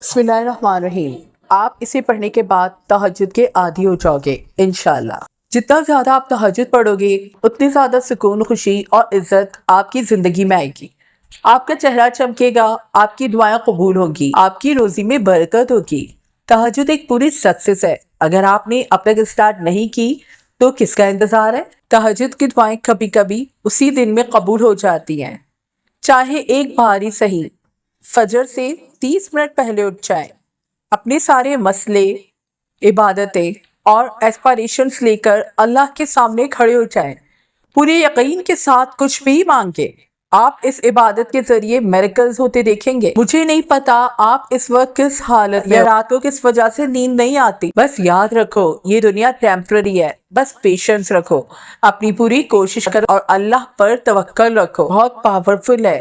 बिस्मिल्लाहिर्रहमानिर्रहीम। आप इसे पढ़ने के बाद तहज्जुद के आदी हो जाओगे इंशाल्लाह। जितना ज़्यादा आप तहज्जुद पढ़ोगे उतनी ज़्यादा सुकून, खुशी और इज्जत आपकी ज़िंदगी में आएगी। आपका चेहरा चमकेगा, आपकी दुआएं कबूल होगी, आपकी रोज़ी में बरकत होगी। तहज्जुद एक पूरी सक्सेस है। अगर आपने अब तक स्टार्ट नहीं की तो किसका इंतज़ार है। तहज्जुद की दुआएं कभी कभी उसी दिन में कबूल हो जाती हैं, चाहे एक बार ही सही। फजर से 30 मिनट पहले उठ जाएं। अपने सारे मसले, इबादतें और एस्पिरेशंस लेकर अल्लाह के सामने खड़े हो जाएं। पूरे यकीन के साथ कुछ भी मांगे, आप इस इबादत के जरिए मिरेकल्स होते देखेंगे। मुझे नहीं पता आप इस वक्त किस हालत में, या रात को किस वजह से नींद नहीं आती। बस याद रखो ये दुनिया टेम्पररी है। बस पेशेंस रखो, अपनी पूरी कोशिश करो और अल्लाह पर तवक्कल रखो। बहुत पावरफुल है।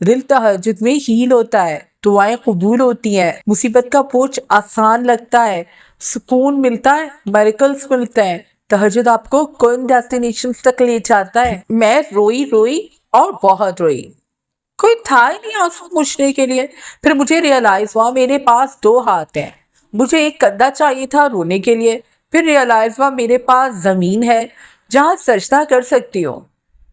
दिल तहज्जुद में हील होता है, दुआएं कबूल होती हैं, मुसीबत का बोझ आसान लगता है, सुकून मिलता है, मिरेकल्स मिलते हैं। तहज्जुद आपको कौन डेस्टिनेशन तक ले जाता है। मैं रोई रोई और बहुत रोई, कोई था ही नहीं आंसू पूछने के लिए। फिर मुझे रियलाइज हुआ मेरे पास 2 हाथ हैं। मुझे एक कंधा चाहिए था रोने के लिए। फिर रियलाइज हुआ मेरे पास जमीन है जहाँ सजदा कर सकती हूँ।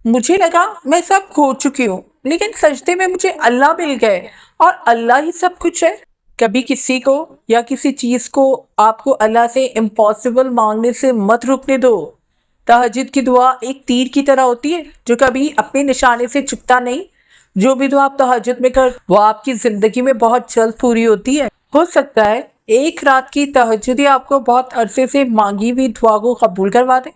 मुझे लगा मैं सब खो चुकी हूँ, लेकिन सजदे में मुझे अल्लाह मिल गए और अल्लाह ही सब कुछ है। कभी किसी को या किसी चीज को आपको अल्लाह से इम्पॉसिबल मांगने से मत रुकने दो। तहज्जुद की दुआ एक तीर की तरह होती है जो कभी अपने निशाने से चुकता नहीं। जो भी दुआ आप तहज्जुद में कर वो आपकी जिंदगी में बहुत जल्द पूरी होती है। हो सकता है एक रात की तहज्जुद ही आपको बहुत अरसे से मांगी हुई दुआ को कबूल करवा दे।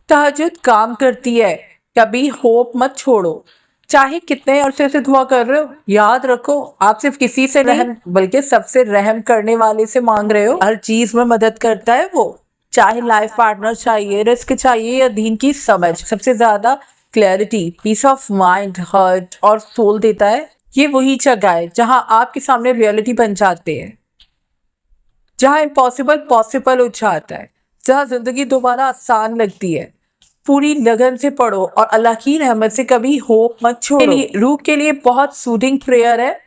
तहज्जुद काम करती है, कभी होप मत छोड़ो। चाहे कितने अरसे से दुआ कर रहे हो, याद रखो आप सिर्फ किसी से रहम बल्कि सबसे रहम करने वाले से मांग रहे हो। हर चीज में मदद करता है वो, चाहे लाइफ पार्टनर चाहिए, रिस्क चाहिए या दीन की समझ। सबसे ज्यादा clarity, peace of mind, heart और सोल देता है। ये वही जगह है जहां आपके सामने रियलिटी बन जाते हैं, जहां इम्पॉसिबल पॉसिबल हो जाता है, जहां जिंदगी दोबारा आसान लगती है। पूरी लगन से पढ़ो और अल्लाह की रहमत से कभी होप मत छोड़ो। रूह के लिए बहुत सूदिंग प्रेयर है।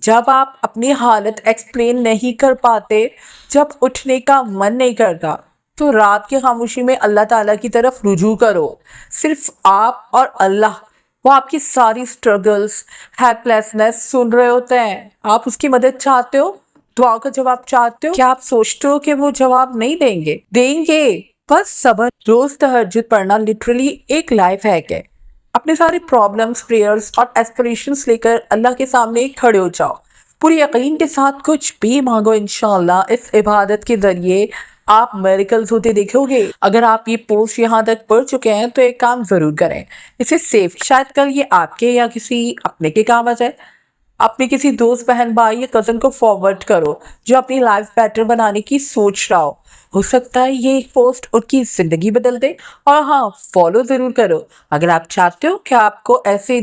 जब आप अपनी हालत एक्सप्लेन नहीं कर पाते, जब उठने का मन नहीं करता, तो रात की खामोशी में अल्लाह ताला की तरफ रुजू करो। सिर्फ आप और अल्लाह। वो आपकी सारी स्ट्रगल्स, हेल्पलेसनेस सुन रहे होते हैं। आप उसकी मदद चाहते हो, दुआओं का जवाब चाहते हो। क्या आप सोचते हो कि वो जवाब नहीं देंगे? देंगे, बस सब्र। रोज तहज्जुद पढ़ना लिटरली एक लाइफ हैक है। अपने सारे प्रॉब्लम्स, प्रेयर्स और एस्पिरेशंस लेकर अल्लाह के सामने खड़े हो जाओ। पूरे यकीन के साथ कुछ भी मांगो, इंशाल्लाह इस इबादत के जरिए आप मिरेकल्स होते देखोगे। अगर आप ये पोस्ट यहाँ तक पढ़ चुके हैं तो एक काम जरूर करें, इसे सेव। शायद कल ये आपके या किसी अपने के काम आ जाए। अपने किसी दोस्त, बहन, भाई या कजन को फॉरवर्ड करो जो अपनी लाइफ बेटर बनाने की सोच रहा हो सकता है ये एक पोस्ट उनकी जिंदगी बदल दे। और हाँ, फॉलो जरूर करो अगर आप चाहते हो कि आपको ऐसे